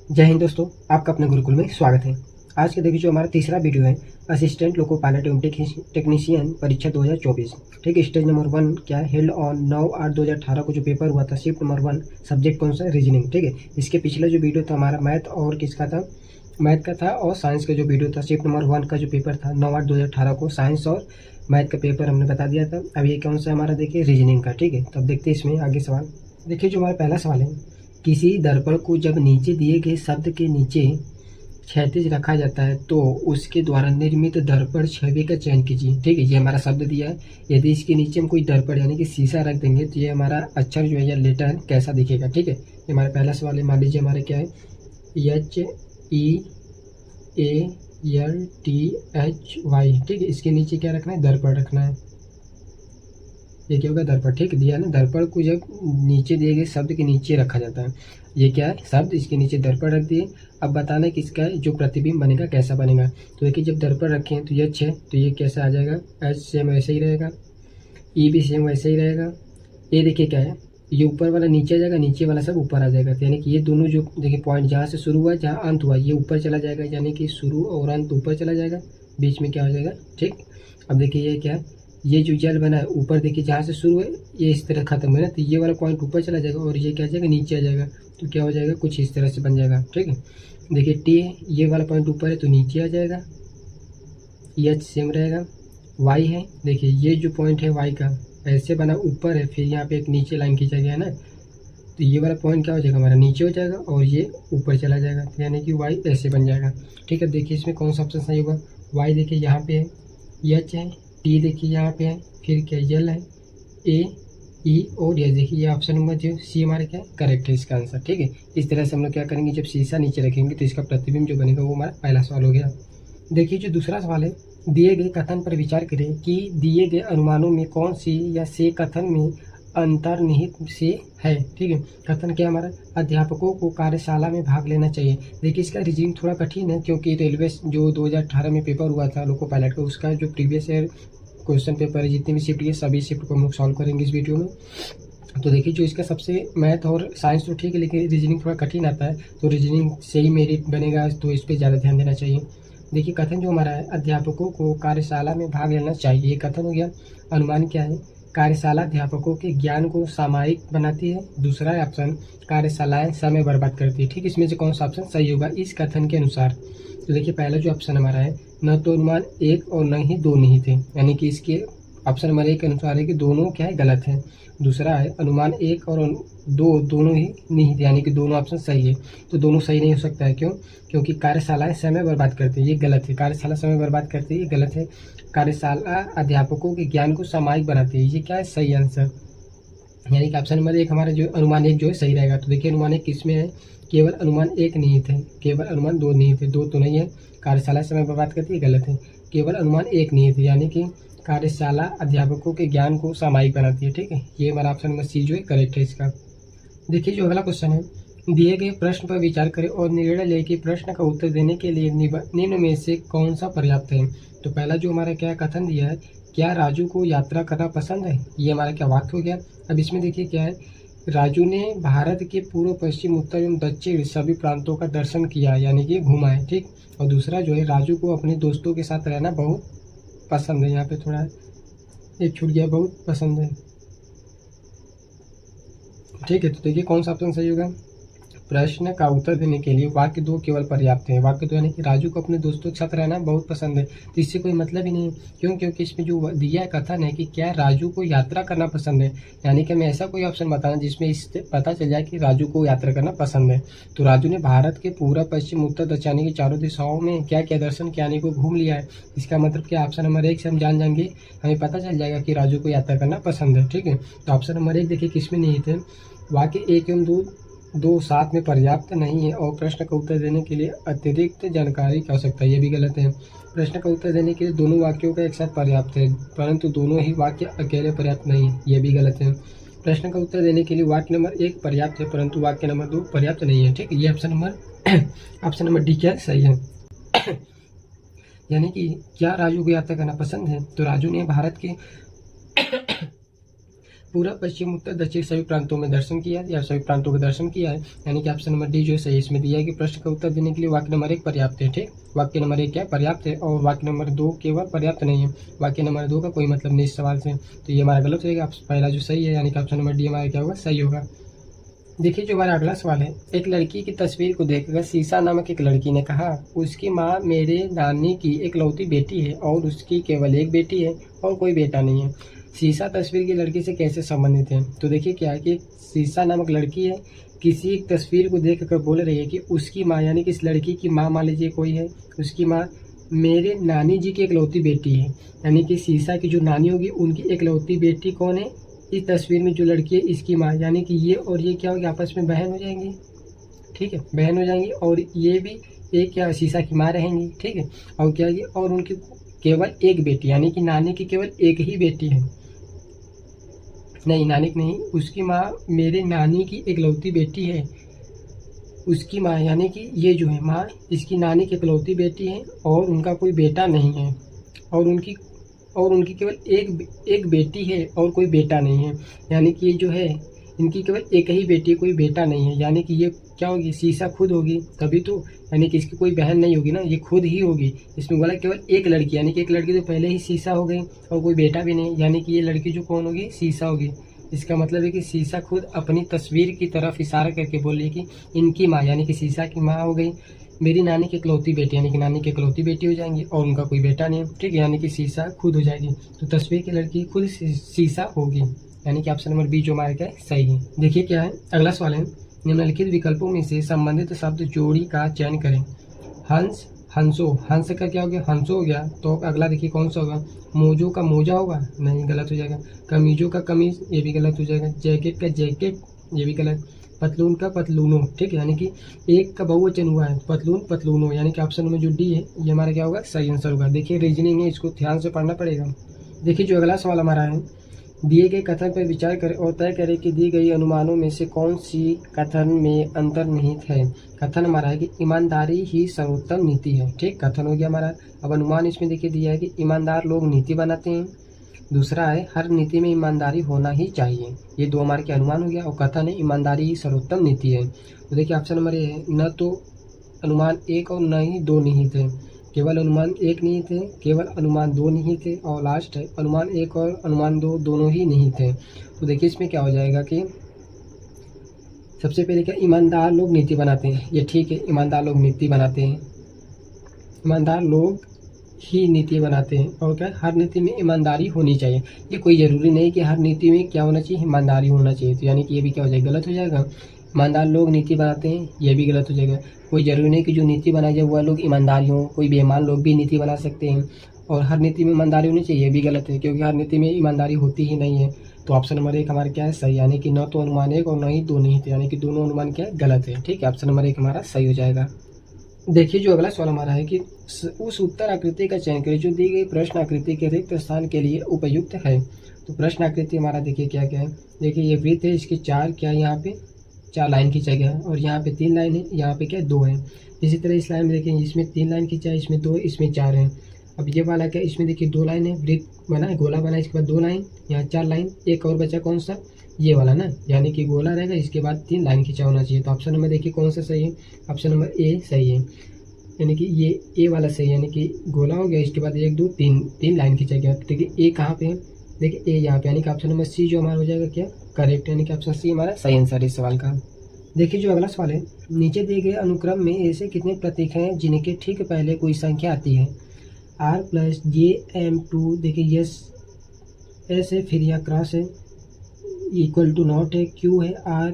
जय हिंद दोस्तों, आपका अपने गुरुकुल में स्वागत है। आज के देखिए जो हमारा तीसरा वीडियो है, असिस्टेंट लोको पायलट एवं टेक्नीशियन परीक्षा 2024। ठीक है, स्टेज नंबर 1 क्या है, हेल्ड ऑन 9/8/2018 को जो पेपर हुआ था, शिफ्ट नंबर 1, सब्जेक्ट कौन सा है, रीजनिंग। ठीक है, इसके पिछला जो वीडियो था हमारा मैथ और किसका था, मैथ का था, और साइंस का जो वीडियो था, शिफ्ट नंबर 1 का जो पेपर था 9/8/2018 को साइंस और मैथ का पेपर हमने बता दिया था। अब ये कौन सा हमारा देखिए, रीजनिंग का। ठीक है, तो अब देखते हैं इसमें आगे सवाल। देखिए जो हमारा पहला सवाल है, किसी दर्पण को जब नीचे दिए गए शब्द के नीचे क्षैतिज रखा जाता है तो उसके द्वारा निर्मित दर्पण छवि का चयन कीजिए। ठीक है, ये हमारा शब्द दिया है। यदि इसके नीचे हम कोई दर्पण यानी कि शीशा रख देंगे तो ये हमारा अक्षर जो है या लेटर कैसा दिखेगा। ठीक है, ये हमारा पहला सवाल है। मान लीजिए हमारे क्या है, HEALTHY। ठीक है, इसके नीचे क्या रखना है, दर्पण रखना है। ये क्या होगा, दर्पण। ठीक दिया ना, दर्पण को जब नीचे दिए गए शब्द के नीचे रखा जाता है, ये क्या है, शब्द, इसके नीचे दर्पण रख दिए। अब बताना है किसका है, जो प्रतिबिंब बनेगा कैसा बनेगा। तो देखिए जब दर्पण रखे हैं तो ये H है, तो ये कैसा आ जाएगा, H सेम वैसे ही रहेगा, E भी सेम वैसे ही रहेगा। ये देखिए क्या है, ये ऊपर वाला नीचे आ जाएगा, नीचे वाला सब ऊपर आ जाएगा। तो यानी कि ये दोनों जो देखिए पॉइंट जहाँ से शुरू हुआ जहाँ अंत हुआ ये ऊपर चला जाएगा, यानी कि शुरू और अंत ऊपर चला जाएगा, बीच में क्या हो जाएगा। ठीक, अब देखिए ये क्या है, ये जो जल बना है ऊपर देखिए जहाँ से शुरू है ये इस तरह खत्म है ना, तो ये वाला पॉइंट ऊपर चला जाएगा और ये क्या आ जाएगा, नीचे आ जाएगा। तो क्या हो जाएगा, कुछ इस तरह से बन जाएगा। ठीक है, देखिए टी है, ये वाला पॉइंट ऊपर है तो नीचे आ जाएगा, H सेम रहेगा। Y है, देखिए ये जो पॉइंट है Y का ऐसे बना ऊपर है, फिर यहाँ पे एक नीचे लाइन खींचा गया है ना, तो ये वाला पॉइंट क्या हो जाएगा, हमारा नीचे हो जाएगा और ये ऊपर चला जाएगा, तो यानी कि Y ऐसे बन जाएगा। ठीक है, देखिए इसमें कौन सा ऑप्शन सही होगा, Y देखिए यहाँ पे है, H है, T देखिए यहाँ पे है, फिर क्या L है, A, E और S। देखिए ये ऑप्शन नंबर जो C हमारे क्या है, करेक्ट है इसका आंसर। ठीक है, इस तरह से हम लोग क्या करेंगे, जब शीशा नीचे रखेंगे तो इसका प्रतिबिंब जो बनेगा वो हमारा पहला सवाल हो गया। देखिए जो दूसरा सवाल है, दिए गए कथन पर विचार करें कि दिए गए अनुमानों में कौन सी या से कथन में अंतर्निहित से है। ठीक है, कथन क्या हमारा, अध्यापकों को कार्यशाला में भाग लेना चाहिए। देखिए इसका रीजनिंग थोड़ा कठिन है क्योंकि रेलवे जो 2018 में पेपर हुआ था लोको पायलट का, उसका जो प्रीवियस ईयर क्वेश्चन पेपर है, जितनी भी शिफ्ट है सभी शिफ्ट को हम लोग सॉल्व करेंगे इस वीडियो में। तो देखिए जो इसका सबसे मैथ और साइंस तो ठीक है, लेकिन रीजनिंग थोड़ा कठिन आता है, तो रीजनिंग से ही मेरिट बनेगा, तो इस पर ज़्यादा ध्यान देना चाहिए। देखिए कथन जो हमारा है, अध्यापकों को कार्यशाला में भाग लेना चाहिए, ये कथन हो गया। अनुमान क्या है, कार्यशाला अध्यापकों के ज्ञान को सामायिक बनाती है। दूसरा ऑप्शन, कार्यशालाएं समय बर्बाद करती है। ठीक, इसमें से कौन सा ऑप्शन सही होगा इस कथन के अनुसार। तो देखिए पहला जो ऑप्शन हमारा है, न तो अनुमान 1 और न ही 2 नहीं थे, यानी कि इसके ऑप्शन नंबर 1 के अनुसार है कि दोनों क्या है, गलत है। दूसरा है अनुमान 1 और 2 दोनों ही नहीं थे, यानी कि दोनों ऑप्शन सही है। तो दोनों सही नहीं हो सकता है, क्यों, क्योंकि कार्यशालाएं समय बर्बाद करती है, ये गलत है। कार्यशाला समय बर्बाद करती है, ये गलत है। कार्यशाला अध्यापकों के ज्ञान को सामायिक बनाती है, ये क्या है, सही आंसर। यानी कि ऑप्शन नंबर 1 हमारा जो अनुमान 1 जो है सही रहेगा। तो देखिए अनुमान 1 किसमें है, केवल अनुमान 1 नहीं थे, केवल अनुमान 2 नहीं थे, 2 तो नहीं है। कार्यशाला समय बर्बाद करती है, गलत है। केवल अनुमान 1 नहीं थे, यानी कि कार्यशाला अध्यापकों के ज्ञान को सामायिक बनाती है। ठीक है, ये हमारा ऑप्शन नंबर C जो है करेक्ट है इसका। देखिए जो अगला क्वेश्चन है, दिए गए प्रश्न पर विचार करें और निर्णय लें कि प्रश्न का उत्तर देने के लिए निम्न में से कौन सा पर्याप्त है। तो पहला जो हमारा क्या कथन दिया है, क्या राजू को यात्रा करना पसंद है, ये हमारा क्या वाक्य हो गया। अब इसमें देखिए क्या है, राजू ने भारत के पूर्व पश्चिम उत्तर एवं दक्षिण सभी प्रांतों का दर्शन किया, यानी कि घूमा है। ठीक, और दूसरा जो है, राजू को अपने दोस्तों के साथ रहना बहुत पसंद है, यहाँ पे थोड़ा एक छूट गया, बहुत पसंद है। ठीक है, तो देखिए कौन सा ऑप्शन सही होगा, प्रश्न का उत्तर देने के लिए वाक्य 2 केवल पर्याप्त है। वाक्य 2 यानी कि राजू को अपने दोस्तों के साथ रहना बहुत पसंद है, तो इससे कोई मतलब ही नहीं है। क्यों, क्योंकि इसमें जो दिया कथन है कि क्या राजू को यात्रा करना पसंद है, यानी कि हमें ऐसा कोई ऑप्शन बताना जिसमें इससे पता चल जाए कि राजू को यात्रा करना पसंद है। तो राजू ने भारत के पूर्व पश्चिम उत्तर दक्षिण यानी कि चारों दिशाओं में क्या क्या दर्शन किया, यानी को घूम लिया है। इसका मतलब क्या, ऑप्शन नंबर 1 से हम जान जाएंगे, हमें पता चल जाएगा कि राजू को यात्रा करना पसंद है। ठीक है, तो ऑप्शन नंबर 1 देखिए किसमें नहीं थे, वाक्य 1 एवं 2 साथ में पर्याप्त नहीं है, और प्रश्न का उत्तर देने के लिए अतिरिक्त जानकारी की आवश्यकता है, ये भी गलत है। प्रश्न का उत्तर देने के लिए दोनों वाक्यों का एक साथ पर्याप्त है, परंतु दोनों ही वाक्य अकेले पर्याप्त नहीं है, ये भी गलत है। प्रश्न का उत्तर देने के लिए वाक्य नंबर 1 पर्याप्त है, परंतु वाक्य नंबर 2 पर्याप्त नहीं है। ठीक है, ये ऑप्शन नंबर डी क्या सही है। यानी कि क्या राजू को यात्रा करना पसंद है, तो राजू ने पूरा पश्चिम उत्तर दक्षिण सभी प्रांतों में दर्शन किया या सभी प्रांतों का दर्शन किया है, यानी कि ऑप्शन नंबर डी जो है सही इसमें दिया है कि प्रश्न का उत्तर देने के लिए वाक्य नंबर 1 पर्याप्त है। ठीक, वाक्य नंबर 1 क्या पर्याप्त है, और वाक्य नंबर 2 केवल पर्याप्त नहीं है, वाक्य नंबर 2 का कोई मतलब नहीं इस सवाल से, तो ये हमारा गलत रहेगा। पहला जो सही है यानी कि ऑप्शन नंबर डी हमारा क्या होगा, सही होगा। देखिए जो हमारा अगला सवाल है, एक लड़की की तस्वीर को देखकर शीशा नामक एक लड़की ने कहा, उसकी माँ मेरे नानी की इकलौती बेटी है और उसकी केवल एक बेटी है और कोई बेटा नहीं है। शीशा तस्वीर की लड़की से कैसे संबंधित है? तो देखिए क्या है कि शीशा नामक लड़की है, किसी एक तस्वीर को देख कर बोल रही है कि उसकी माँ यानी कि इस लड़की की माँ मान लीजिए कोई है, उसकी माँ मेरे नानी जी की इकलौती बेटी है, यानी कि शीशा की जो नानी होगी उनकी इकलौती बेटी कौन है? इस तस्वीर में जो लड़की है इसकी माँ, यानी कि ये और ये क्या होगी, आपस में बहन हो जाएंगी। ठीक है, बहन हो जाएंगी, और ये भी एक क्या शीशा की माँ रहेंगी। ठीक है, और क्या है, और उनकी केवल एक बेटी, यानी कि नानी की केवल एक ही बेटी है, नहीं नानी की नहीं, उसकी माँ मेरे नानी की इकलौती बेटी है, उसकी माँ यानी कि ये जो है माँ इसकी नानी की इकलौती बेटी है और उनका कोई बेटा नहीं है, और उनकी केवल एक बेटी है और कोई बेटा नहीं है, यानी कि ये जो है इनकी केवल एक ही बेटी, कोई बेटा नहीं है, यानी कि ये क्या होगी, शीशा खुद होगी तभी तो, यानी कि इसकी कोई बहन नहीं होगी ना, ये खुद ही होगी। इसमें बोला केवल एक लड़की, यानी कि एक लड़की तो पहले ही शीशा हो गई और कोई बेटा भी नहीं, यानी कि ये लड़की जो कौन होगी, शीशा होगी। इसका मतलब है कि शीशा खुद अपनी तस्वीर की तरफ इशारा करके बोल रही है कि इनकी माँ यानी कि शीशा की माँ हो गई मेरी नानी की इकलौती बेटी, यानी कि नानी की इकलौती बेटी हो जाएंगी और उनका कोई बेटा नहीं है। ठीक है, यानी कि शीशा खुद हो जाएगी, तो तस्वीर की लड़की खुद शीशा होगी, यानी कि ऑप्शन नंबर बी जो हमारे क्या है सही है। देखिए क्या है अगला सवाल है, निम्नलिखित विकल्पों में से संबंधित शब्द जोड़ी का चयन करें। हंस, हंसो, हंस का क्या हो गया, हंसो हो गया, तो अगला देखिए कौन सा होगा, मोजो का मोजा होगा, नहीं गलत हो जाएगा, कमीजों का कमीज, ये भी गलत हो जाएगा, जैकेट का जैकेट, ये भी गलत, पतलून का पतलूनो। ठीक है, यानी कि एक का बहुवचन हुआ है, पतलून पतलूनो, यानी कि ऑप्शन में जो डी है ये हमारा क्या होगा, सही आंसर होगा। देखिए रीजनिंग है, इसको ध्यान से पढ़ना पड़ेगा। देखिए जो अगला सवाल हमारा है, दिए गए कथन पर विचार करें और तय करें कि दी गई अनुमानों में से कौन सी कथन में अंतर्निहित है। कथन हमारा है कि ईमानदारी ही सर्वोत्तम नीति है। ठीक, कथन हो गया हमारा। अब अनुमान इसमें देखिए दिया है कि ईमानदार लोग नीति बनाते हैं। दूसरा है हर नीति में ईमानदारी होना ही चाहिए। ये दो हमारे के अनुमान हो गया, और कथन है ईमानदारी ही सर्वोत्तम नीति है। तो देखिए ऑप्शन नंबर ए है, न तो अनुमान 1 और न ही 2 निहित है, केवल अनुमान 1 निहित है, केवल अनुमान 2 निहित है, और लास्ट है अनुमान 1 और अनुमान 2 दोनों ही निहित है। तो देखिए इसमें क्या हो जाएगा कि सबसे पहले क्या, ईमानदार लोग नीति बनाते हैं, ये ठीक है, ईमानदार लोग नीति बनाते हैं, ईमानदार लोग ही नीति बनाते हैं, और क्या हर नीति में ईमानदारी होनी चाहिए। ये कोई ज़रूरी नहीं कि हर नीति में क्या होना चाहिए, ईमानदारी होना चाहिए, तो यानी कि ये भी क्या हो जाएगा, गलत हो जाएगा। ईमानदार लोग नीति बनाते हैं, ये भी गलत हो जाएगा। कोई ज़रूरी नहीं कि जो नीति बनाई जाए वह लोग ईमानदारी हों, कोई बेईमान लोग भी नीति बना सकते हैं, और हर नीति में ईमानदारी होनी चाहिए, ये भी गलत है, क्योंकि हर नीति में ईमानदारी होती ही नहीं है। तो ऑप्शन नंबर 1 हमारा क्या है, सही, यानी कि न तो अनुमान 1 और न ही 2 निहित, यानी कि दोनों अनुमान क्या है, गलत है। ठीक है, ऑप्शन नंबर 1 हमारा सही हो जाएगा। देखिए जो अगला सवाल हमारा है कि उस उत्तर आकृति का चयन करें जो दी गई प्रश्न आकृति के रिक्त स्थान के लिए उपयुक्त है। तो प्रश्न आकृति हमारा देखिए क्या क्या है, देखिए ये वृत्त है, इसके 4 क्या यहाँ पे 4 लाइन खींचा गया है, और यहाँ पे 3 लाइन है, यहाँ पे क्या 2 है। इसी तरह इस लाइन में देखिए इसमें 3 लाइन खींचा है, इसमें 2, इसमें 4 है। अब ये वाला क्या, इसमें देखिए 2 लाइन है, वृत्त बना है, गोला बना है, इसके बाद 2 लाइन, यहाँ 4 लाइन, एक और बचा कौन सा, ये वाला ना, यानी कि गोला रहेगा, इसके बाद 3 लाइन खींचा होना चाहिए। तो ऑप्शन नंबर देखिए कौन सा सही है, ऑप्शन नंबर ए सही है, यानी कि ये ए वाला सही, यानी कि गोला हो गया, इसके बाद 1 2 3 लाइन खींचा गया। देखिए ए कहाँ पे है, देखिए ए यहाँ पे, यानी कि ऑप्शन नंबर सी जो हमारा हो जाएगा क्या, करेक्ट, यानी कि ऑप्शन सी हमारा सही आंसर है इस सवाल का। देखिए जो अगला सवाल है, नीचे दिए गए अनुक्रम में ऐसे कितने प्रतीक हैं जिनके ठीक पहले कोई संख्या आती है। R + JM2, देखिए यस एस है, फिर यहाँ क्रॉस है, इक्वल टू नॉट है, क्यू है, आर,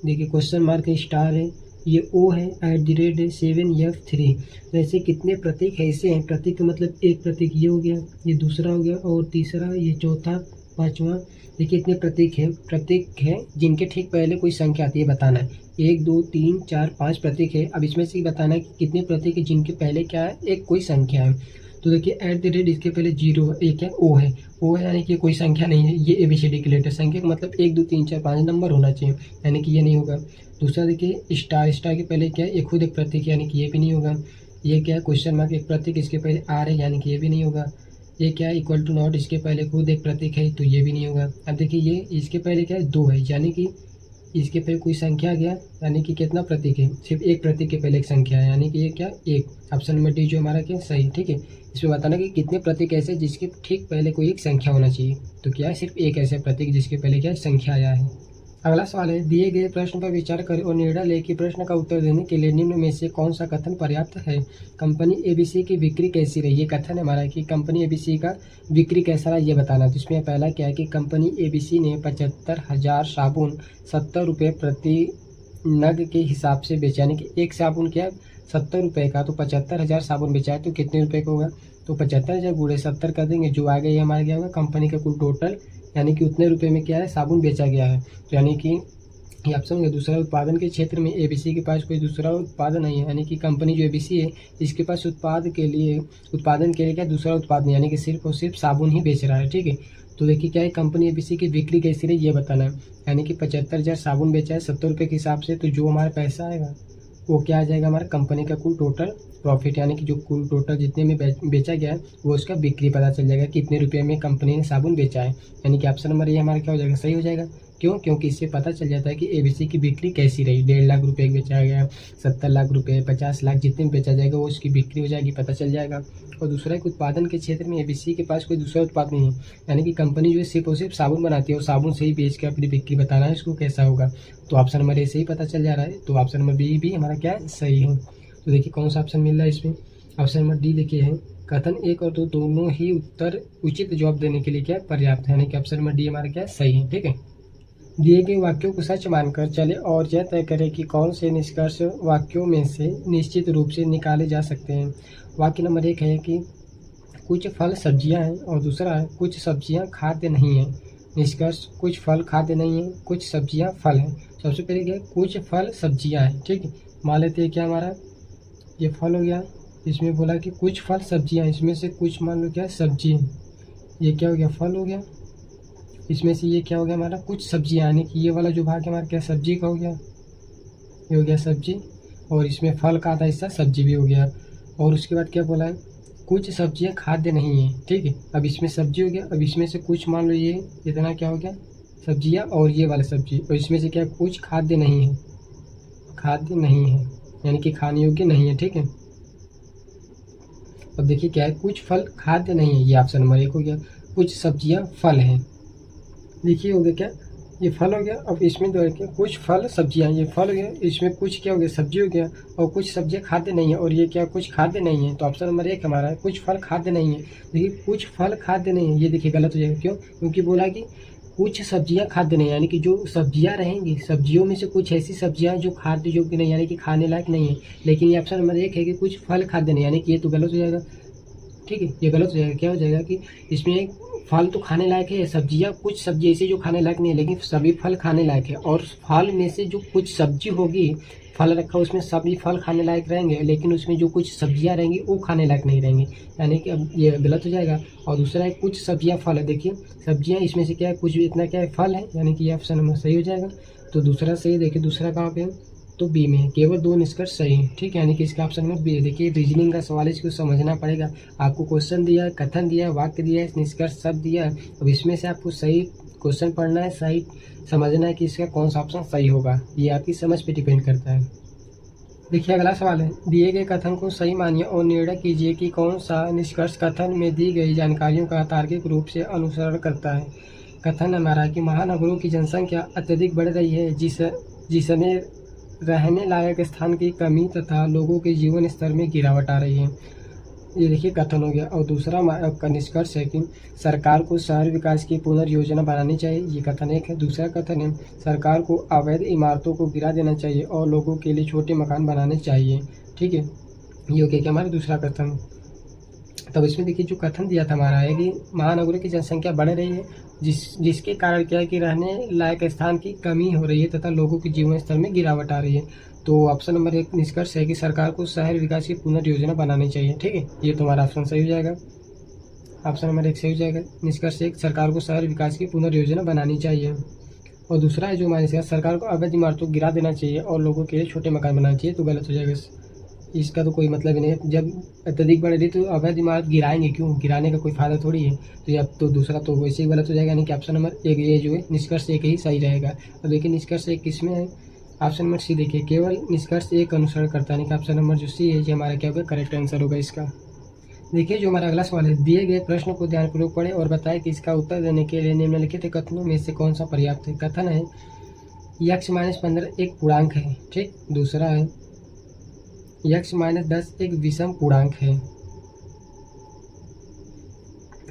देखिए क्वेश्चन मार्क है, स्टार है, ये ओ है, @ है, 7F3। तो ऐसे कितने प्रतीक ऐसे हैं, प्रतीक का मतलब एक प्रतीक ये हो गया, ये दूसरा हो गया, और तीसरा, ये चौथा, पांचवा। देखिए इतने प्रतीक है जिनके ठीक पहले कोई संख्या आती है, बताना है। 1 2 3 4 5 प्रतीक है। अब इसमें से बताना है कि कितने प्रतीक है जिनके पहले क्या है, एक कोई संख्या है। तो देखिए @ इसके पहले 0 है, एक है ओ है, ओ है यानी कि कोई संख्या नहीं है, ये ABCD के लेटर संख्या का मतलब 1 2 3 4 5 नंबर होना चाहिए, यानी कि ये नहीं होगा। दूसरा देखिए स्टार के पहले क्या है, ये खुद एक प्रतीक, यानी कि ये भी नहीं होगा। ये क्या है, क्वेश्चन मार्क एक प्रतीक, इसके पहले आर है, यानी कि ये भी नहीं होगा। ये क्या है, इक्वल टू नॉट, इसके पहले खुद एक प्रतीक है तो ये भी नहीं होगा। अब देखिए ये इसके पहले क्या है, 2 है, यानी कि इसके पहले कोई संख्या आ गया, यानी कि कितना प्रतीक है, सिर्फ एक प्रतीक के पहले एक संख्या है, यानी कि ये क्या, एक। ऑप्शन नंबर डी जो हमारा क्या सही, ठीक है। इसमें बताना कि कितने प्रतीक ऐसे जिसके ठीक पहले कोई एक संख्या होना चाहिए, तो क्या है, सिर्फ एक ऐसा प्रतीक जिसके पहले क्या संख्या आया है। अगला सवाल है, दिए गए प्रश्न पर विचार करें और निर्णय लें कि प्रश्न का उत्तर देने के लिए निम्न में से कौन सा कथन पर्याप्त है। कंपनी एबीसी की बिक्री कैसी रही, ये कथन है हमारा कि कंपनी एबीसी का बिक्री कैसा रहा ये बताना। तो इसमें पहला क्या है कि कंपनी एबीसी ने 75,000 साबुन 70 रुपये प्रति नग के हिसाब से बेचा, यानी कि एक साबुन क्या 70 रुपये का, तो 75,000 साबुन बेचा है तो कितने रुपये का होगा, तो 75,000 गुणे 70 कर देंगे, जो आ गया हमारा क्या होगा कंपनी का कुल टोटल, यानी कि उतने रुपए में क्या है साबुन बेचा गया है। तो यानी कि ये ऑप्शन होगा दूसरा, उत्पादन के क्षेत्र में एबीसी के पास कोई दूसरा उत्पादन नहीं है, यानी कि कंपनी जो एबीसी है इसके पास उत्पादन के लिए क्या दूसरा उत्पाद नहीं, यानी कि सिर्फ और सिर्फ साबुन ही बेच रहा है, ठीक है। तो देखिए क्या है, कंपनी एबीसी की बिक्री कैसी रही ये बताना है, यानी कि 75,000 साबुन बेचा है 70 रुपये के हिसाब से, तो जो हमारा पैसा आएगा वो क्या आ जाएगा हमारा कंपनी का कुल टोटल प्रॉफिट, यानी कि जो कुल टोटल जितने में बेचा गया है वो उसका बिक्री पता चल जाएगा कितने रुपए में कंपनी ने साबुन बेचा है, यानी कि ऑप्शन नंबर ये हमारा क्या हो जाएगा सही हो जाएगा। क्यों, क्योंकि इससे पता चल जाता है कि एबीसी की बिक्री कैसी रही, 1.5 लाख रुपए बेचा गया, 70 लाख रुपए, 50 लाख जितने में बेचा जाएगा वो उसकी बिक्री हो जाएगी, पता चल जाएगा। और दूसरा एक उत्पादन के क्षेत्र में एबीसी के पास कोई दूसरा उत्पाद नहीं है, यानी कि कंपनी जो है सिर्फ और सिर्फ साबुन बनाती है और साबुन से ही बेच के अपनी बिक्री बताना है इसको कैसा होगा, तो ऑप्शन नंबर ए से ही पता चल जा रहा है, तो ऑप्शन नंबर बी भी हमारा क्या है सही है। तो देखिए कौन सा ऑप्शन मिल रहा है इसमें, ऑप्शन नंबर डी देखिए है, कथन 1 और 2 दोनों ही उत्तर उचित जवाब देने के लिए क्या पर्याप्त है, यानी कि ऑप्शन नंबर डी हमारा क्या सही है, ठीक है। दिए गए वाक्यों को सच मानकर चले और यह तय करें कि कौन से निष्कर्ष वाक्यों में से निश्चित रूप से निकाले जा सकते हैं। वाक्य नंबर 1 है कि कुछ फल सब्जियां हैं, और दूसरा है कुछ सब्जियां खाद्य नहीं है। निष्कर्ष, कुछ फल खाद्य नहीं है, कुछ सब्जियां फल हैं। सबसे पहले क्या है, कुछ फल सब्जियां हैं, ठीक है। मान लेते हैं क्या हमारा ये फल हो गया, इसमें बोला कि कुछ फल सब्जियां, इसमें से कुछ मान लो क्या सब्जी है, ये क्या हो गया फल हो गया, इसमें से ये क्या हो गया हमारा कुछ सब्जियां, यानी कि ये वाला जो भाग है हमारा क्या सब्जी का हो गया, ये हो गया सब्जी, और इसमें फल का आधा हिस्सा सब्जी भी हो गया। और उसके बाद क्या बोला है, कुछ सब्जियां खाद्य नहीं है, ठीक है। अब इसमें सब्जी हो गया, अब इसमें से कुछ मान लो ये इतना क्या हो गया सब्जियां और ये वाला सब्जी, और इसमें से क्या कुछ खाद्य नहीं है, खाद्य नहीं है यानी कि खाने योग्य नहीं है, ठीक है। अब देखिए क्या है, कुछ फल खाद्य नहीं है, ये ऑप्शन नंबर 1 हो गया। कुछ सब्जियां फल हैं, देखिए हो गया क्या, ये फल हो गया। अब इसमें दो है कुछ फल सब्जियां, ये फल हो गया, इसमें कुछ क्या हो गया सब्जी हो गया, और कुछ सब्जियां खाद्य नहीं है, और ये क्या कुछ खाद्य नहीं है, तो ऑप्शन नंबर 1 हमारा है कुछ फल खाद्य नहीं है। देखिए कुछ फल खाद्य नहीं है, ये देखिए गलत हो जाएगा, क्यों, क्योंकि बोला कि कुछ सब्जियां खाद्य नहीं, यानी कि जो सब्जियां रहेंगी सब्जियों में से कुछ ऐसी सब्जियां जो खाद्य योग्य नहीं, यानी कि खाने लायक नहीं है। लेकिन ये ऑप्शन नंबर 1 है कि कुछ फल खाद्य नहीं, यानी कि ये तो गलत हो जाएगा, ठीक है, ये गलत हो जाएगा। क्या हो जाएगा कि इसमें फल तो खाने लायक है, सब्जियां कुछ सब्जी ऐसी जो खाने लायक नहीं है, लेकिन सभी फल खाने लायक है, और फल में से जो कुछ सब्जी होगी, फल रखा उसमें सभी फल खाने लायक रहेंगे, लेकिन उसमें जो कुछ सब्जियां रहेंगी वो खाने लायक नहीं रहेंगी, यानी कि अब ये गलत हो जाएगा। और दूसरा है कुछ सब्जियां फल है, देखिए सब्जियां इसमें से क्या है कुछ भी इतना क्या है फल है, यानी कि ये ऑप्शन नंबर सही हो जाएगा। तो दूसरा सही, देखिए दूसरा कहाँ पे है, तो बी में है, केवल 2 निष्कर्ष सही है, ठीक है, यानी कि इसका ऑप्शन नंबर बी है। देखिए रीजनिंग का सवाल है, इसको समझना पड़ेगा। आपको क्वेश्चन दिया है, कथन दिया है, वाक्य दिया है, निष्कर्ष सब दिया है, अब इसमें से आपको सही क्वेश्चन पढ़ना है, सही समझना है कि इसका कौन सा ऑप्शन सही होगा, ये आपकी समझ पे डिपेंड करता है। देखिए अगला सवाल है, दिए गए कथन को सही मानिए और निर्णय कीजिए कि कौन सा निष्कर्ष कथन में दी गई जानकारियों का तार्किक रूप से अनुसरण करता है। कथन हमारा कि महानगरों की जनसंख्या अत्यधिक बढ़ रही है, जिसने रहने लायक स्थान की कमी तथा लोगों के जीवन स्तर में गिरावट आ रही है, ये देखिए कथन हो गया। और दूसरा का निष्कर्ष है कि सरकार को शहर विकास की पुनर्योजना बनानी चाहिए, ये कथन 1 है। दूसरा कथन है सरकार को अवैध इमारतों को गिरा देना चाहिए और लोगों के लिए छोटे मकान बनाने चाहिए, ठीक है, ये हो गया कि हमारा दूसरा कथन। तब इसमें देखिए जो कथन दिया था हमारा है कि महानगरों की जनसंख्या बढ़ रही है, जिसके कारण क्या है कि रहने लायक स्थान की कमी हो रही है तथा लोगों के जीवन स्तर में गिरावट आ रही है। तो ऑप्शन नंबर 1 निष्कर्ष है कि सरकार को शहर विकास की पुनर्योजना बनानी चाहिए, ठीक है, ये तुम्हारा ऑप्शन सही हो जाएगा, ऑप्शन नंबर 1 सही हो जाएगा। निष्कर्ष 1 सरकार को शहर विकास की पुनर्योजना बनानी चाहिए। और दूसरा है जो हमारे सरकार को अवैध इमारतों को गिरा देना चाहिए और लोगों के लिए छोटे मकान बनाना चाहिए, तो गलत हो जाएगा, इसका तो कोई मतलब ही नहीं है। जब अत्यधिक बढ़ रही तो अवैध इमारत गिराएंगे क्यों, गिराने का कोई फायदा थोड़ी है। तो अब तो दूसरा तो वैसे ही गलत हो जाएगा, यानी कि ऑप्शन नंबर एक ये जो है निष्कर्ष एक ही सही रहेगा। अब देखिए निष्कर्ष एक किसमें है, ऑप्शन नंबर सी देखिए, केवल निष्कर्ष एक अनुसरण करता है, यानी कि ऑप्शन नंबर जो सी है ये हमारा क्या होगा, करेक्ट आंसर होगा इसका। देखिए जो हमारा अगला सवाल है, दिए गए प्रश्न को ध्यानपूर्वक पढ़ें और बताएं कि इसका उत्तर देने के लिए निम्नलिखित कथनों में से कौन सा पर्याप्त है। कथन है x-15 एक पूर्णांक है, ठीक। दूसरा है x-10 एक विषम पूर्णांक है।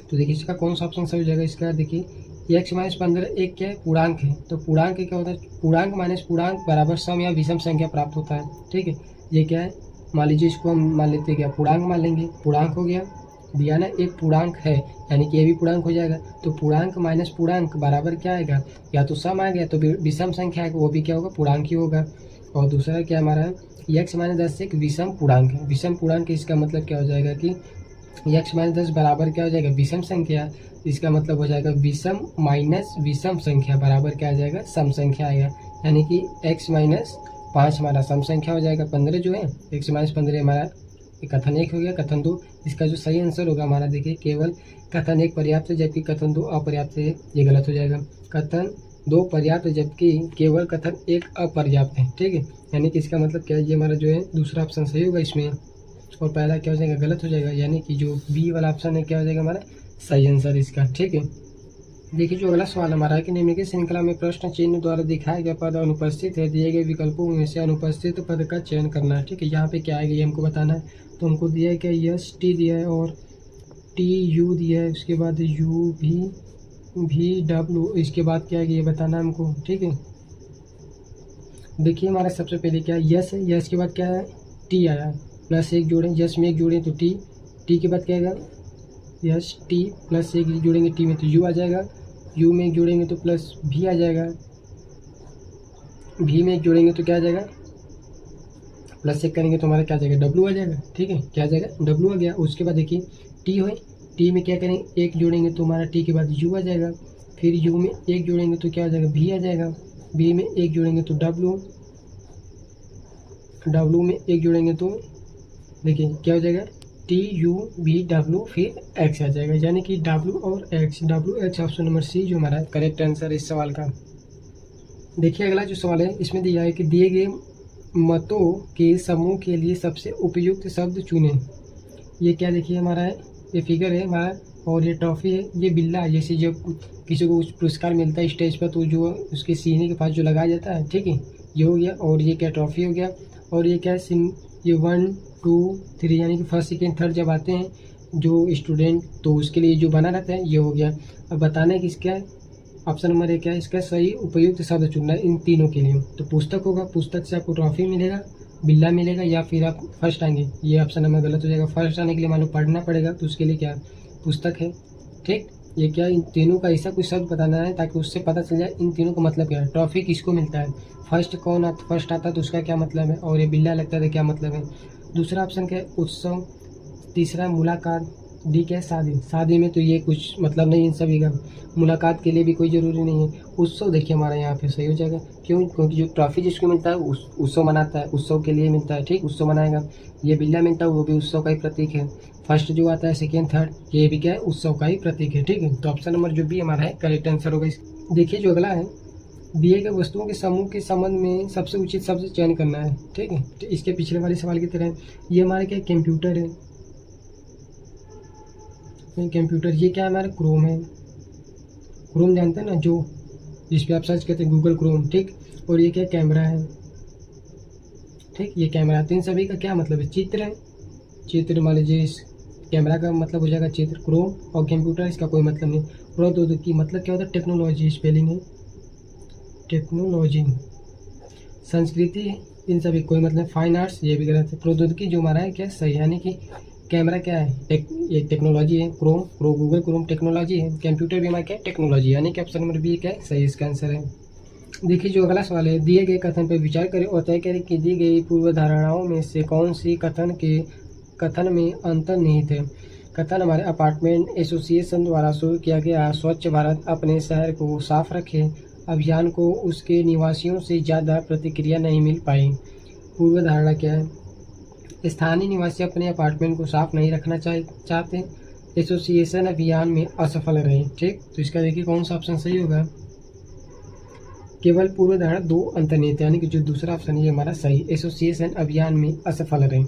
तो देखिए इसका कौन सा ऑप्शन सही हो जाएगा। इसका देखिए x-15 एक क्या है, पूर्णांक है। तो पूर्णांक क्या होता है, पूर्णांक माइनस पूर्णांक बराबर सम या विषम संख्या प्राप्त होता है, ठीक है। ये क्या है, मान लीजिए इसको हम मान लेते हैं क्या, पूर्णांक मान लेंगे। पूर्णांक हो गया, दिया ना एक पूर्णांक है, यानी कि ये भी पूर्णांक हो जाएगा। तो पूर्णांक माइनस पूर्णांक बराबर क्या आएगा, या तो सम आ गया तो विषम संख्या आएगा, वो भी क्या होगा, पूर्णांक ही होगा। और दूसरा क्या हमारा है, x-10 एक विषम पूर्णांक है। विषम पूर्णांक इसका मतलब क्या हो जाएगा कि x-10 बराबर क्या हो जाएगा, विषम संख्या। इसका मतलब हो जाएगा विषम माइनस विषम संख्या बराबर क्या आ जाएगा, सम संख्या आएगा। यानी कि x-5 हमारा सम संख्या हो जाएगा, 15 जो है, x-15 हमारा कथन एक हो गया। कथन 2, इसका जो सही आंसर होगा हमारा देखिए, केवल कथन 1 पर्याप्त है जबकि कथन 2 अपर्याप्त है, ये गलत हो जाएगा। कथन 2 पर्याप्त है जबकि केवल कथन 1 अपर्याप्त है, ठीक है। यानी कि इसका मतलब क्या है, ये हमारा जो है दूसरा ऑप्शन सही होगा इसमें, और पहला क्या हो जाएगा, गलत हो जाएगा। यानी कि जो बी वाला ऑप्शन है क्या हो जाएगा हमारा सही आंसर इसका, ठीक है। देखिए जो अगला सवाल हमारा है कि निम्नलिखित श्रृंखला में प्रश्न चिन्ह द्वारा दिखाया गया पद अनुपस्थित है, दिए गए विकल्पों में से अनुपस्थित पद का चयन करना है, ठीक है। यहाँ पे क्या आएगा ये हमको बताना है। तो हमको दिया है क्या, यस टी दिया है और टी यू दिया है, उसके बाद यू भी डब्ल्यू, इसके बाद क्या है ये बताना है हमको, ठीक है। देखिए हमारा सबसे पहले क्या है, यस है, यस के बाद क्या है, टी आया है, प्लस एक जोड़ें, यस में एक जोड़ें तो टी के बाद क्या आएगा, यस टी प्लस एक जोड़ेंगे टी में तो यू आ जाएगा, यू में एक जोड़ेंगे तो प्लस भी आ जाएगा, भी में एक जोड़ेंगे तो क्या आ जाएगा, प्लस एक करेंगे तो हमारा क्या आ जाएगा, डब्ल्यू आ जाएगा, ठीक है। क्या आ जाएगा, डब्ल्यू आ गया। उसके बाद देखिए टी है, टी में क्या करेंगे, एक जोड़ेंगे तो हमारा टी के बाद यू आ जाएगा, फिर यू में एक जोड़ेंगे तो क्या आ जाएगा, भी आ जाएगा, बी में एक जोड़ेंगे तो डब्ल्यू, डब्ल्यू में एक जोड़ेंगे तो देखिए क्या हो जाएगा, टी यू बी डब्ल्यू फिर एक्स आ जाएगा। यानी कि डब्ल्यू और X, W X option number C जो हमारा करेक्ट आंसर है इस सवाल का। देखिए अगला जो सवाल है इसमें दिया है कि दिए गए मतों के समूह के लिए सबसे उपयुक्त शब्द चुने। ये क्या देखिए हमारा है, ये फिगर है हमारा, और ये ट्रॉफी है, ये बिल्ला है। जैसे जो किसी को पुरस्कार मिलता है स्टेज पर तो जो उसके सीने के पास जो लगाया जाता है, ठीक है, ये हो गया। और ये क्या ट्रॉफी हो गया, और ये क्या है, ये 1 2 3 यानी कि फर्स्ट सेकेंड थर्ड जब आते हैं जो स्टूडेंट तो उसके लिए जो बना रहता है ये हो गया। अब बताना है कि इसका ऑप्शन नंबर एक क्या है, इसका सही उपयुक्त शब्द चुनना है इन तीनों के लिए। तो पुस्तक होगा, पुस्तक से आपको ट्रॉफी मिलेगा, बिल्ला मिलेगा, या फिर आप फर्स्ट आएंगे, ये ऑप्शन नंबर गलत हो जाएगा। फर्स्ट आने के लिए मालूम पढ़ना पड़ेगा तो उसके लिए क्या पुस्तक है, ठीक। ये क्या, इन तीनों का ऐसा कुछ शब्द बताना है ताकि उससे पता चल जाए इन तीनों का मतलब क्या है। ट्रॉफी किसको मिलता है, फर्स्ट कौन फर्स्ट आता है तो उसका क्या मतलब है, और ये बिल्ला लगता है तो क्या मतलब है। दूसरा ऑप्शन क्या है, उत्सव। तीसरा मुलाकात। डी क्या है, शादी। शादी में तो ये कुछ मतलब नहीं इन सभी का, मुलाकात के लिए भी कोई ज़रूरी नहीं है। उत्सव देखिए हमारा यहाँ पे सही हो जाएगा, क्यों, क्योंकि जो ट्रॉफी जिसको मिलता है उत्सव मनाता है, उत्सव के लिए मिलता है, ठीक, उत्सव मनाएगा। ये बिल्ला मिलता है वो भी उत्सव का ही प्रतीक है। फर्स्ट जो आता है सेकेंड थर्ड ये भी क्या है, उत्सव का ही प्रतीक है, ठीक है। तो ऑप्शन नंबर जो बी हमारा है करेक्ट आंसर होगा। देखिए जो अगला है, दिए गए वस्तुओं के समूह के संबंध में सबसे उचित शब्द चयन करना है, ठीक है। तो इसके पिछले वाले सवाल की तरह ये हमारे क्या कंप्यूटर है, कंप्यूटर। ये क्या है हमारा, क्रोम है, क्रोम जानते हैं ना, जो जिस पे आप सर्च करते हैं गूगल क्रोम, ठीक। और ये क्या कैमरा है, ठीक, ये कैमरा। तो इन सभी का क्या मतलब है, चित्र है, चित्र मान लीजिए इस कैमरा का मतलब हो जाएगा चित्र। क्रोम और कंप्यूटर इसका कोई मतलब नहीं। प्रौद्योगिकी मतलब क्या होता है, टेक्नोलॉजी, स्पेलिंग है टेक्नोलॉजी। संस्कृति इन सभी कोई मतलब, फाइन आर्ट्स ये भी गलत है। प्रौद्योगिकी जो हमारा है क्या सही, यानी कि कैमरा क्या है, ये टेक्नोलॉजी है, क्रोम गूगल क्रोम टेक्नोलॉजी है, कंप्यूटर भी हमारा क्या टेक्नोलॉजी, यानी कि ऑप्शन नंबर बी क्या है सही इसका आंसर है। देखिए जो अगला सवाल है, दिए गए कथन पर विचार करें और तय करें कि दी गई पूर्व धारणाओं में से कौन सी कथन में अंतर्निहित है। कथन हमारे अपार्टमेंट एसोसिएशन द्वारा शुरू किया गया स्वच्छ भारत अपने शहर को साफ रखे अभियान को उसके निवासियों से ज़्यादा प्रतिक्रिया नहीं मिल पाई। पूर्व धारणा क्या है, स्थानीय निवासी अपने अपार्टमेंट को साफ नहीं रखना चाहते, एसोसिएशन अभियान में असफल रहे। ठीक, तो इसका देखिए कौन सा ऑप्शन सही होगा। केवल पूर्वधारणा 2 अंतर्निहित, यानी कि जो दूसरा ऑप्शन है हमारा सही, एसोसिएशन अभियान में असफल रहे।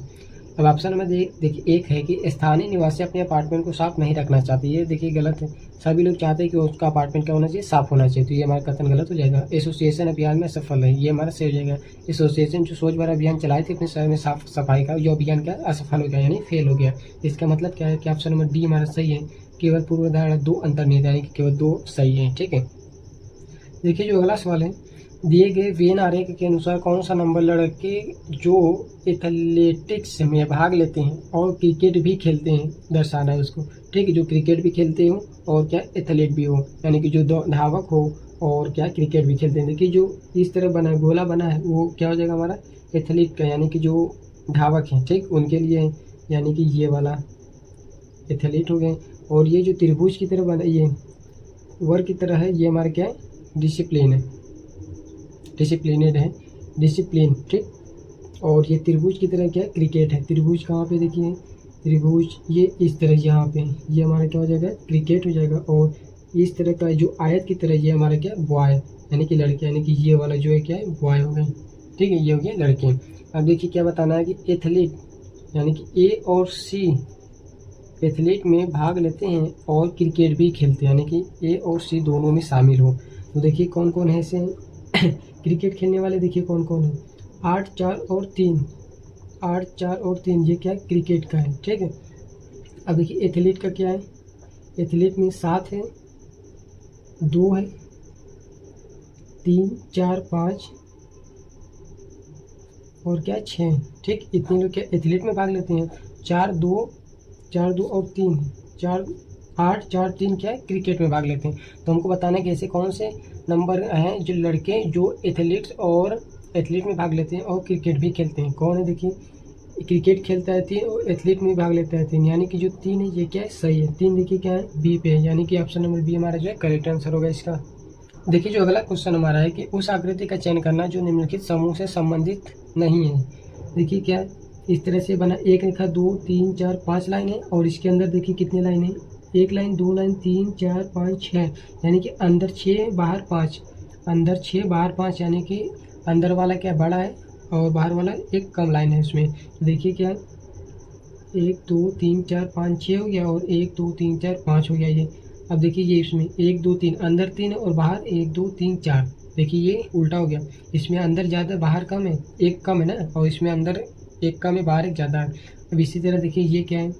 अब ऑप्शन नंबर देखिए एक है कि स्थानीय निवासी अपने अपार्टमेंट को साफ नहीं रखना चाहते, ये देखिए गलत है। सभी लोग चाहते हैं कि उसका अपार्टमेंट क्या होना चाहिए, साफ होना चाहिए, तो ये हमारा कथन गलत हो जाएगा। एसोसिएशन अभियान में असफल है, ये हमारा सही हो जाएगा। एसोसिएशन जो स्वच्छ भारत अभियान चलाए थे अपने शहर में साफ सफाई का, जो अभियान क्या असफल हो गया, यानी फेल हो गया। इसका मतलब क्या है कि ऑप्शन नंबर डी हमारा सही है। केवल पूर्वधारणा 2 अंतर्निहित, यानी कि केवल 2 सही है। ठीक है, देखिए जो अगला सवाल है, दिए गए वेन आरेख के अनुसार कौन सा नंबर लड़के जो एथलेटिक्स में भाग लेते हैं और क्रिकेट भी खेलते हैं दर्शाना है उसको। ठीक है, जो क्रिकेट भी खेलते हो और क्या एथलीट भी हो, यानी कि जो धावक हो और क्या क्रिकेट भी खेलते हैं। देखिए जो इस तरह बना है, गोला बना है, वो क्या हो जाएगा हमारा एथलीट का, यानी कि जो धावक हैं, ठीक, उनके लिए है, यानी कि ये वाला एथलीट हो गए। और ये जो त्रिभुज की तरह बना, ये वर्ग की तरह है, ये हमारा क्या है डिसिप्लिन है, डिसिप्लिनेड है, डिसिप्लिन। ठीक, और ये त्रिभुज की तरह क्या है क्रिकेट है। त्रिभुज कहाँ पे देखिए, त्रिभुज ये इस तरह यहाँ पे, ये हमारा क्या हो जाएगा क्रिकेट हो जाएगा। और इस तरह का जो आयत की तरह ये हमारा क्या बॉय, यानी कि लड़के, यानी कि ये वाला जो है क्या है बॉय हो गए। ठीक है, ये हो गया लड़के। अब देखिए क्या बताना है कि एथलीट यानी कि ए और सी एथलीट में भाग लेते हैं और क्रिकेट भी खेलते हैं, यानी कि ए और सी दोनों में शामिल हो। तो देखिए कौन कौन है ऐसे क्रिकेट खेलने वाले, देखिए कौन कौन है। 8, 4 और 3, 8, 4 और 3 ये क्या है क्रिकेट का है। ठीक है, अब देखिए एथलीट का क्या है, एथलीट में 7 है, 2 है, 3, 4, 5 और क्या 6। ठीक, इतने लोग क्या एथलीट में भाग लेते हैं। 4, 2 और 3, 4, 8, 4, 3 क्या है क्रिकेट में भाग लेते हैं। तो हमको बताना है कि ऐसे कौन से नंबर हैं जो लड़के जो एथलीट में भाग लेते हैं और क्रिकेट भी खेलते हैं। कौन है देखिए, क्रिकेट खेलता है 3 और एथलीट में भाग लेता है 3, यानी कि जो 3 है ये क्या है सही है। 3 देखिए क्या है बी पे है, यानी कि ऑप्शन नंबर बी हमारा जो है करेक्ट आंसर होगा इसका। देखिए जो अगला क्वेश्चन हमारा है कि उस आकृति का चयन करना जो निम्नलिखित समूह से संबंधित नहीं है। देखिए क्या है, इस तरह से बना, एक रेखा 2, 3, 4, 5 लाइन है और इसके अंदर देखिए कितने लाइन है, 1 लाइन, 2 लाइन, 3, 4, 5, 6, यानी कि अंदर 6 बाहर 5, अंदर 6 बाहर 5, यानी कि अंदर वाला क्या बड़ा है और बाहर वाला एक कम लाइन है उसमें। तो देखिए क्या है 1, 2, 3, 4, 5, 6 हो गया और 1, 2, 3, 4, 5 हो गया ये। अब देखिए ये इसमें 1, 2, 3 अंदर 3 और बाहर 1, 2, 3, 4। देखिए ये उल्टा हो गया, इसमें अंदर ज़्यादा बाहर कम है, एक कम है ना, और इसमें अंदर एक कम है बाहर एक ज़्यादा है। अब इसी तरह देखिए ये क्या है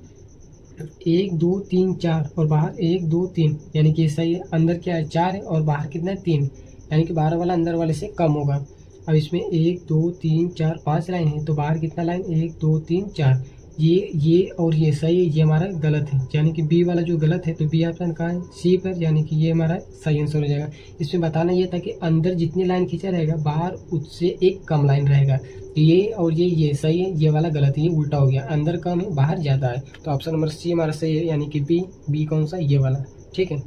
1, 2, 3, 4 और बाहर 1, 2, 3, यानी कि सही है। अंदर क्या है 4 है और बाहर कितना है 3, यानी कि बाहर वाला अंदर वाले से कम होगा। अब इसमें 1, 2, 3, 4, 5 लाइन है, तो बाहर कितना लाइन 1, 2, 3, 4, ये और ये सही है, ये हमारा गलत है, यानी कि बी वाला जो गलत है। तो बी ऑप्शन कहाँ है सी पर, यानी कि ये हमारा सही आंसर हो जाएगा। इसमें बताना ये था कि अंदर जितनी लाइन खींचा रहेगा बाहर उससे एक कम लाइन रहेगा। ये और ये सही है, ये वाला गलत है, ये उल्टा हो गया, अंदर कम है बाहर ज़्यादा है। तो ऑप्शन नंबर सी हमारा सही है, यानी कि बी कौन सा ये वाला। ठीक है,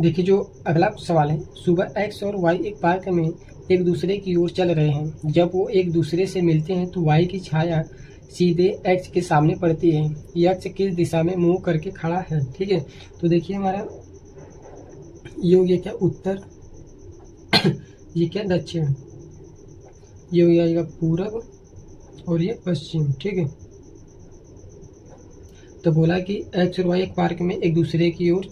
देखिए जो अगला सवाल है, सुबह एक्स और वाई एक पार्क में एक दूसरे की ओर चल रहे हैं। जब वो एक दूसरे से मिलते हैं तो वाई की छाया सीधे एक्स के सामने पड़ती है। एक्स किस दिशा में मुंह करके खड़ा है। ठीक है, तो देखिए हमारा ये हो गया क्या उत्तर ये क्या दक्षिण, ये हो जाएगा पूरब और ये पश्चिम। ठीक है, तो बोला कि एक्स और वाई एक पार्क में एक दूसरे की ओर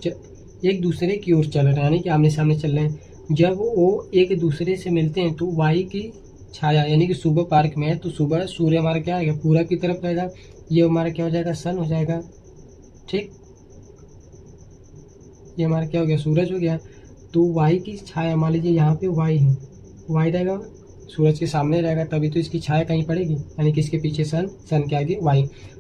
चल रहे हैं, यानी कि आमने सामने चल रहे हैं। जब वो एक दूसरे से मिलते हैं तो वाई की छाया, यानी कि सुबह पार्क में है तो सुबह सूर्य हमारा क्या आएगा पूरब की तरफ रहेगा, ये हमारा क्या हो जाएगा सन हो जाएगा। ठीक, ये हमारा क्या हो गया सूरज हो गया। तो वाई की छाया, मान लीजिए यहाँ पे वाई है, वाई रहेगा सूरज के सामने रहेगा, तभी तो इसकी छाया कहीं पड़ेगी, यानी कि इसके पीछे सन के आगे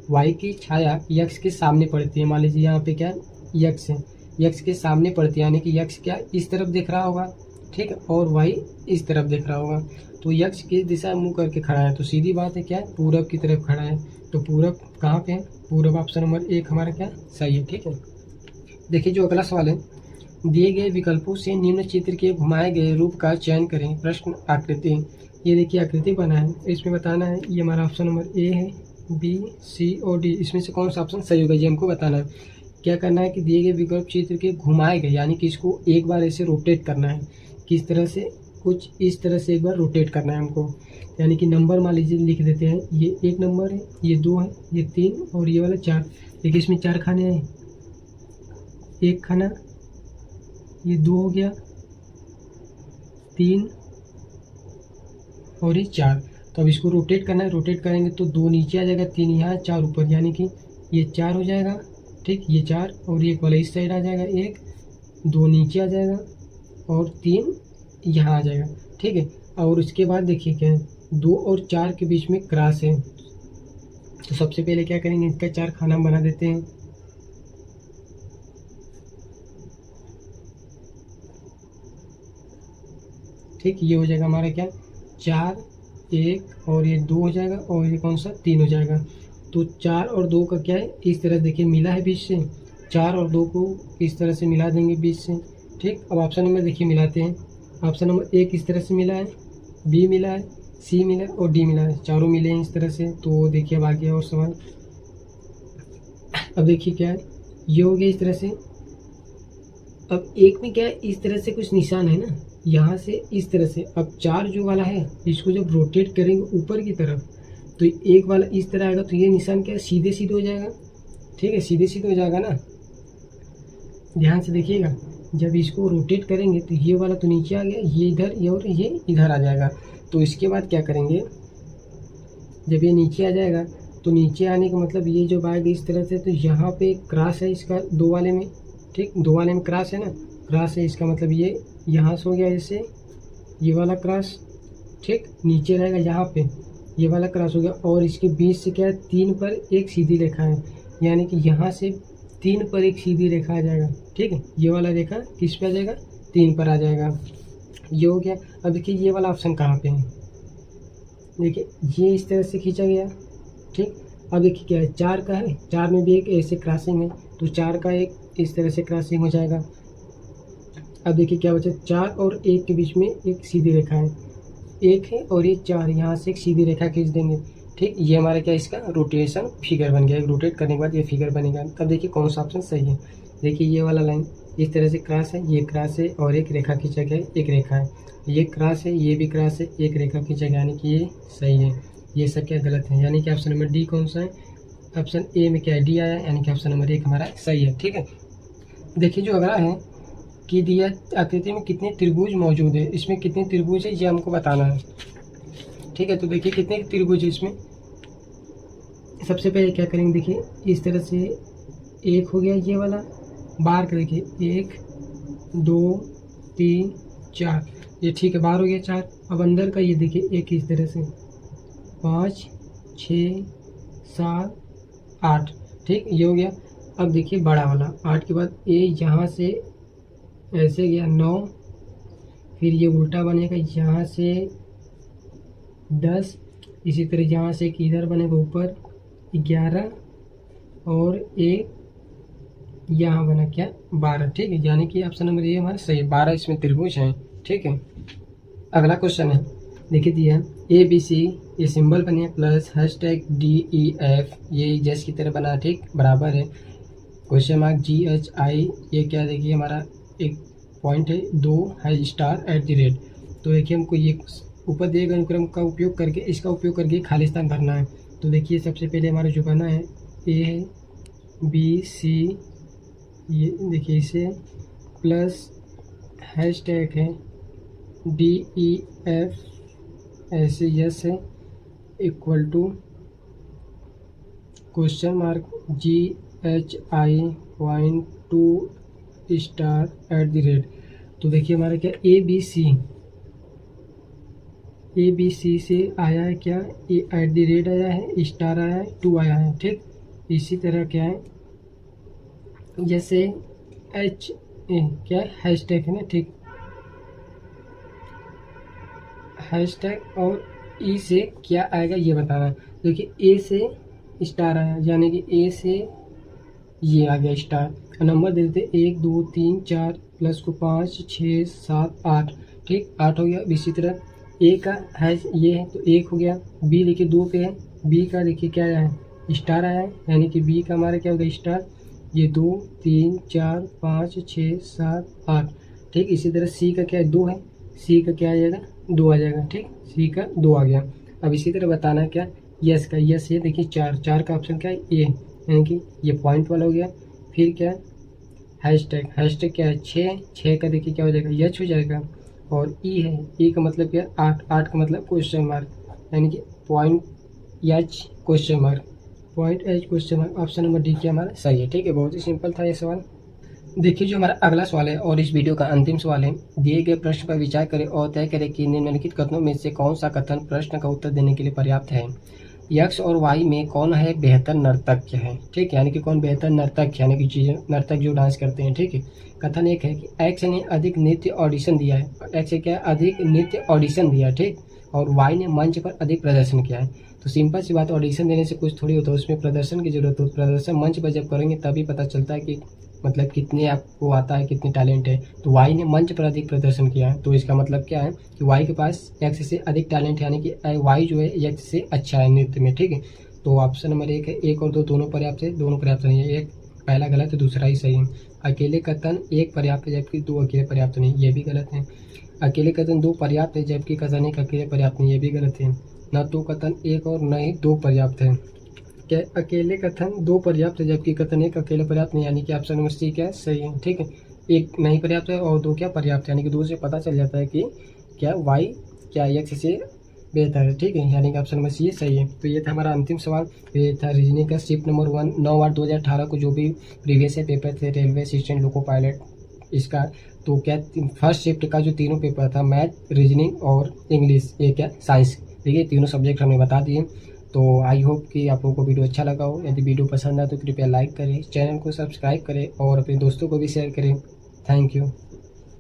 वाई की छाया यक्ष के सामने पड़ती है। मान लीजिए यहाँ पे क्या यक्ष है, यक्ष के सामने पड़ती है, यानी कि यक्ष क्या इस तरफ देख रहा होगा, ठीक है, और वाई इस तरफ देख रहा होगा। तो यक्ष किस दिशा मुंह करके खड़ा है, तो सीधी बात है क्या पूरब की तरफ खड़ा है। तो पूरब कहाँ पे है, पूरब ऑप्शन नंबर 1 हमारा क्या सही है। ठीक है, देखिए जो अगला सवाल है, दिए गए विकल्पों से निम्न चित्र के घुमाए गए रूप का चयन करें। प्रश्न आकृति, ये देखिए आकृति बना है, इसमें बताना है, ये हमारा ऑप्शन नंबर ए है, बी सी और डी, इसमें से कौन सा ऑप्शन सही होगा ये हमको बताना है। क्या करना है कि दिए गए विकल्प चित्र के घुमाए गए, यानी कि इसको एक बार ऐसे रोटेट करना है। किस तरह से? कुछ इस तरह से एक बार रोटेट करना है हमको। यानी कि नंबर मान लीजिए लिख देते हैं, ये 1 नंबर है, ये 2 है, ये 3 और ये वाला 4। देखिए इसमें 4 खाने हैं, 1 खाना, ये 2 हो गया, 3 और ये 4। तो अब इसको रोटेट करना है। रोटेट करेंगे तो 2 नीचे आ जाएगा, 3 यहाँ, 4 ऊपर, यानी कि ये 4 हो जाएगा। ठीक, ये 4 और ये वाला इस साइड आ जाएगा, 1 2 नीचे आ जाएगा और 3 यहाँ आ जाएगा। ठीक है, और उसके बाद देखिए क्या है, 2 और 4 के बीच में क्रॉस है। तो सबसे पहले क्या करेंगे, इसका 4 खाना बना देते हैं। ठीक, ये हो जाएगा हमारा क्या, 4 1 और ये 2 हो जाएगा और ये कौन सा 3 हो जाएगा। तो 4 और 2 का क्या है, इस तरह देखिए मिला है बीच से, 4 और 2 को इस तरह से मिला देंगे बीच से। ठीक, अब ऑप्शन नंबर देखिए मिलाते हैं। ऑप्शन नंबर 1 इस तरह से मिला है, बी मिला है, सी मिला है और डी मिला है, चारों मिले हैं इस तरह से। तो देखिए अब आ गया और सवाल। अब देखिए क्या है, ये हो गया इस तरह से। अब एक में क्या है, इस तरह से कुछ निशान है ना, यहाँ से इस तरह से। अब 4 जो वाला है, इसको जब रोटेट करेंगे ऊपर की तरफ, तो एक वाला इस तरह आएगा, तो ये निशान क्या है, सीधे सीधे हो जाएगा। ठीक है, सीधे सीधे हो जाएगा ना, ध्यान से देखिएगा। जब इसको रोटेट करेंगे तो ये वाला तो नीचे आ गया, ये इधर, ये और ये इधर आ जाएगा। तो इसके बाद क्या करेंगे, जब ये नीचे आ जाएगा तो नीचे आने का मतलब ये जो आएगा इस तरह से, तो यहाँ पे क्रॉस है इसका 2 वाले में। ठीक, 2 वाले में क्रॉस है ना, क्रॉस है, इसका मतलब ये यहाँ से हो गया जैसे ये वाला क्रॉस। ठीक, नीचे रहेगा यहाँ पे ये वाला क्रॉस हो गया, और इसके बीच से क्या है, 3 पर एक सीधी रेखा है, यानी कि यहाँ से 3 पर एक सीधी रेखा आ जाएगा। ठीक है, ये वाला रेखा किस पे आ जाएगा, 3 पर आ जाएगा। ये हो गया। अब देखिए ये वाला ऑप्शन कहाँ पे है, देखिए ये इस तरह से खींचा गया। ठीक, अब देखिए क्या है, 4 का है, 4 में भी एक ऐसे क्रॉसिंग है, तो 4 का एक इस तरह से क्रॉसिंग हो जाएगा। अब देखिए क्या बचा, 4 और 1 के बीच में एक सीधी रेखा है, 1 है और ये 4, यहाँ से एक सीधी रेखा खींच देंगे। ठीक, ये हमारा क्या, इसका रोटेशन फिगर बन गया। एक रोटेट करने के बाद ये फिगर बनेगा। तब देखिए कौन सा ऑप्शन सही है। देखिए ये वाला लाइन इस तरह से क्रॉस है, ये क्रॉस है और एक रेखा खींचा गया, एक रेखा है, ये क्रॉस है, ये भी क्रॉस है, एक रेखा खींचा गया, यानी कि ये सही है। ये सब क्या गलत है, यानी कि ऑप्शन नंबर डी कौन सा है, ऑप्शन ए में क्या है, डी आया, यानी कि ऑप्शन नंबर 1 हमारा सही है। ठीक है, देखिए जो अगला है कि दिया आकृति में कितने त्रिभुज मौजूद है, इसमें कितने त्रिभुज है ये हमको बताना है। ठीक है, तो देखिए कितने त्रिभुज है इसमें। सबसे पहले क्या करेंगे, देखिए इस तरह से 1 हो गया ये वाला, बाहर का देखिए 1 2 3 4, ये ठीक है, बाहर हो गया 4। अब अंदर का ये देखिए एक इस तरह से 5 6 7 8। ठीक, ये हो गया। अब देखिए बड़ा वाला 8 के बाद ए यहाँ से ऐसे गया 9, फिर ये उल्टा बनेगा यहाँ से 10, इसी तरह यहाँ से एक इधर बनेगा ऊपर 11 और एक यहाँ बना क्या 12। ठीक है, यानी कि ऑप्शन नंबर ये हमारा सही है, 12 इसमें त्रिभुज हैं। ठीक है, अगला क्वेश्चन है, देखिए दिया ABC, ये सिंबल बने प्लस #DEF, ये जैस की तरह बना, ठीक, बराबर है क्वेश्चन मार्क GHI, ये क्या देखिए हमारा एक पॉइंट है, 2 है स्टार @ तो देखिए हमको ये ऊपर दिए गए अनुक्रम का उपयोग करके, इसका उपयोग करके खाली स्थान भरना है। तो देखिए सबसे पहले हमारा जो बना है ABC, ये देखिए इसे प्लस हैशटैग है DEF ऐसे यस है equal to question mark GHI point 2 star @ तो देखिए हमारा क्या ABC से आया है क्या, ये @ आया है, स्टार आया है, 2 आया है। ठीक, इसी तरह क्या है, जैसे क्या है, हैशटैग है ना, ठीक, हैशटैग और ई से क्या आएगा ये बताना है। देखिए ए से स्टार आया, यानी कि ए से ये आ गया स्टार, नंबर दे देते 1 2 3 4 प्लस को 5 6 7 8। ठीक, 8 हो गया। इसी तरह ए का हैश ये है तो 1 हो गया, बी देखिए 2 पे है बी का देखिए क्या आया है, स्टार आया है, यानी कि बी का हमारा क्या होगा स्टार। ये 2 3 4 5 6 7 8, ठीक। इसी तरह सी का क्या है 2 है, सी का क्या आ जाएगा 2 आ जाएगा, ठीक। सी का 2 आ गया। अब इसी तरह बताना क्या यस का, यस ये देखिए 4, 4 का ऑप्शन क्या है ए, यानी कि ये पॉइंट वाला हो गया। फिर क्या है हैशटैग, हैशटैग क्या है 6, 6 का देखिए क्या हो जाएगा यच हो जाएगा। और ई है, ई का मतलब क्या है 8, 8 का मतलब क्वेश्चन मार्क, यानी कि point H question mark, point H question mark. Option number D क्या हमारा सही है, ठीक है। बहुत ही सिंपल था ये सवाल। देखिए जो हमारा अगला सवाल है और इस वीडियो का अंतिम सवाल है, दिए गए प्रश्न पर विचार करें और तय करें कि निम्नलिखित कथनों में से कौन सा कथन प्रश्न का उत्तर देने के लिए पर्याप्त है। यक्स और वाई में कौन है बेहतर नर्तक है, ठीक, यानी कि कौन बेहतर नर्तक, यानी कि चीज़ें नर्तक जो डांस करते हैं, ठीक है। कथन एक है कि एक्स ने अधिक नृत्य ऑडिशन दिया है, एक्स क्या है अधिक नृत्य ऑडिशन दिया, ठीक, और वाई ने मंच पर अधिक प्रदर्शन किया है। तो सिंपल सी बात, ऑडिशन देने से कुछ थोड़ी होता है, उसमें प्रदर्शन की जरूरत हो, प्रदर्शन मंच पर जब करेंगे तभी पता चलता है कि मतलब कितने आपको आता है, कितने टैलेंट है। तो वाई ने मंच पर अधिक प्रदर्शन किया है, तो इसका मतलब क्या है कि वाई के पास एक्स से अधिक टैलेंट है, यानी कि वाई जो है एक्स से अच्छा है नृत्य में, ठीक है। तो ऑप्शन नंबर एक है, 1 और 2 दोनों पर्याप्त है, दोनों पर्याप्त नहीं है, एक पहला गलत है दूसरा ही सही है। अकेले कथन 1 पर्याप्त है जबकि 2 अकेले पर्याप्त नहीं, ये भी गलत है। अकेले कथन 2 पर्याप्त है जबकि कथन 1 अकेले पर्याप्त नहीं, ये भी गलत है। न तो कथन 1 और न ही 2 पर्याप्त है। क्या अकेले कथन 2 पर्याप्त है जबकि कथन 1 अकेले पर्याप्त नहीं, यानी कि ऑप्शन नंबर सी क्या है सही है, ठीक है। 1 नहीं पर्याप्त है और 2 क्या पर्याप्त है, यानी कि 2 से पता चल जाता है कि क्या वाई क्या एक्स से बेहतर है, ठीक है, यानी कि ऑप्शन नंबर सी सही है। तो ये था हमारा अंतिम सवाल, ये था रीजनिंग का शिफ्ट नंबर 1 9/8/2018 को जो भी प्रीवियस ईयर पेपर थे रेलवे असिस्टेंट लोको पायलट इसका। तो क्या फर्स्ट शिफ्ट का जो तीनों पेपर था मैथ रीजनिंग और इंग्लिश, ये क्या साइंस, ठीक है, तीनों सब्जेक्ट हमने बता दिए। तो आई होप कि आप लोगों को वीडियो अच्छा लगा हो। यदि वीडियो पसंद आए तो कृपया लाइक करें, चैनल को सब्सक्राइब करें और अपने दोस्तों को भी शेयर करें। Thank you.